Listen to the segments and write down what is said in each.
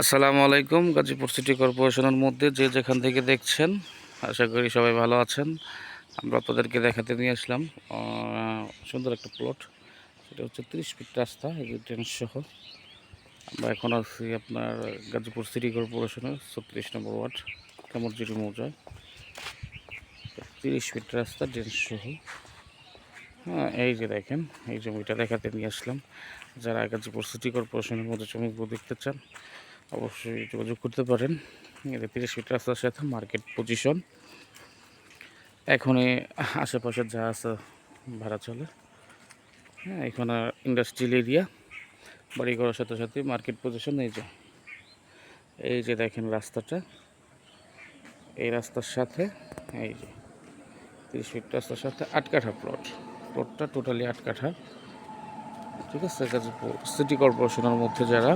আসসালামু আলাইকুম। গাজীপুর সিটি কর্পোরেশনের মধ্যে যে যেখান থেকে দেখছেন, আশা করি সবাই ভালো আছেন। আমরা আপনাদেরকে দেখাতে নিয়ে আসলাম সুন্দর একটা প্লট। সেটা হচ্ছে 30 ফিট রাস্তা, ড্রেন সহ। আমরা এখন আছি আপনার গাজীপুর সিটি কর্পোরেশনের 36 নম্বর ওয়ার্ড, কামরজুরি মৌজায়। 30 ফিট রাস্তা, ড্রেন সহ। হ্যাঁ, এই যে দেখেন, এই জমিটা দেখাতে নিয়ে আসলাম। যারা গাজীপুর সিটি কর্পোরেশনের মধ্যে জমিগুলো দেখতে চান, অবশ্যই যোগাযোগ করতে পারেন। 30 ফিট রাস্তার সাথে মার্কেট পজিশন। এখনই আশেপাশে যা আছে ভাড়া চলে। হ্যাঁ, এখানে ইন্ডাস্ট্রিয়াল এরিয়া, বাড়ি ঘরের সাথে সাথে মার্কেট পজিশন। এই যে দেখেন রাস্তাটা, এই রাস্তার সাথে এই যে 30 ফিট রাস্তার সাথে 8 কাঠা প্লটটা টোটালি 8 কাঠা। ঠিক আছে, গাজীপুর সিটি কর্পোরেশনের মধ্যে যারা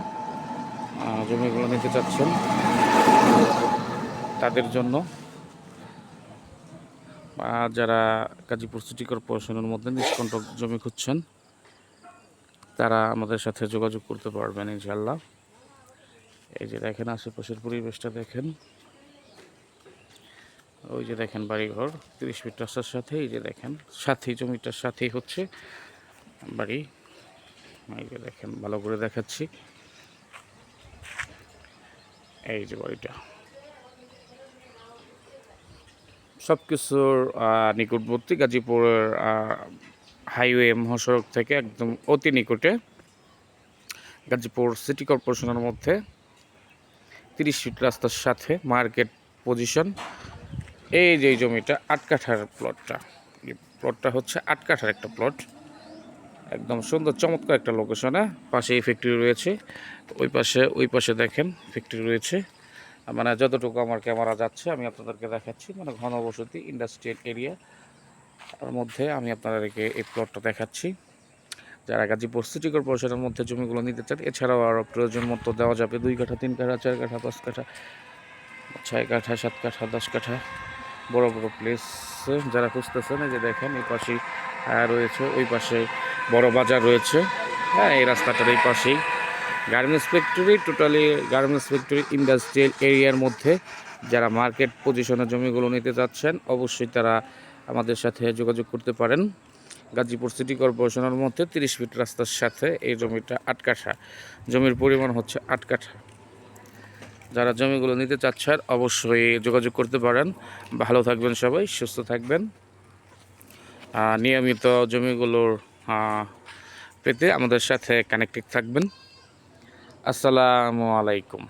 জমিগুলো নিতে চাচ্ছেন তাদের জন্য, যারা গাজীপুর সিটি কর্পোরেশনের মধ্যে নিষ্কণ্টক জমি খুঁজছেন তারা আমাদের সাথে যোগাযোগ করতে পারবেন ইনশাল্লাহ। এই যে দেখেন আশেপাশের পরিবেশটা দেখেন, ওই যে দেখেন বাড়িঘর 30 ফিট রাস্তার সাথে। এই যে দেখেন সাথেই, জমিটার সাথেই হচ্ছে বাড়ি। এই যে দেখেন, ভালো করে দেখাচ্ছি, এই যে বাড়িটা সব কিছুর নিকটবর্তী, গাজীপুরের হাইওয়ে মহাসড়ক থেকে একদম অতি নিকটে। গাজীপুর সিটি কর্পোরেশনের মধ্যে 30 ফিট রাস্তার সাথে মার্কেট পজিশন। এই যে জমিটা 8 কাঠার প্লটটা হচ্ছে 8 কাঠার একটা প্লট, একদম সুন্দর চমৎকার একটা লোকেশনে। পাশেই ফ্যাক্টরি রয়েছে, ওই পাশে দেখেন ফ্যাক্টরি রয়েছে। মানে যতটুকু আমার ক্যামেরা যাচ্ছে আমি আপনাদেরকে দেখাচ্ছি, মানে ঘনবসতি ইন্ডাস্ট্রিয়াল এরিয়া মধ্যে আমি আপনাদেরকে এই প্লটটা দেখাচ্ছি। যারা গাজীপুর সিটি কর্পোরেশনের মধ্যে জমিগুলো নিতে চান, এছাড়াও আরও প্রয়োজন মতো দেওয়া যাবে 2 কাঠা, 3 কাঠা, 4 কাঠা, 5 কাঠা, 6 কাঠা, 7 কাঠা, 10 কাঠা বড় বড় প্লেস যারা খুঁজতেছেন। এই যে দেখেন এই পাশেই রয়েছে, ওই পাশে বড় বাজার রয়েছে। হ্যাঁ, এই রাস্তাটার এই পাশেই garments factory, totally garments factory industrial এরিয়ার মধ্যে যারা মার্কেট পজিশনে জমিগুলো নিতে যাচ্ছেন অবশ্যই তারা আমাদের সাথে যোগাযোগ করতে পারেন। গাজীপুর সিটি কর্পোরেশনের মধ্যে 30 ফিট রাস্তার সাথে এই জমিটা 8 কাঠা, জমির পরিমাণ হচ্ছে 8 কাঠা। যারা জমিগুলো নিতে চাচ্ছেন অবশ্যই যোগাযোগ করতে পারেন। ভালো থাকবেন সবাই, সুস্থ থাকবেন। নিয়মিত জমিগুলোর পেতে আমাদের সাথে কানেক্টেড থাকবেন। আসসালামু আলাইকুম।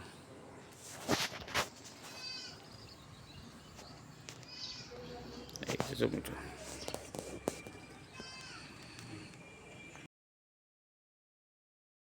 এই জমিটা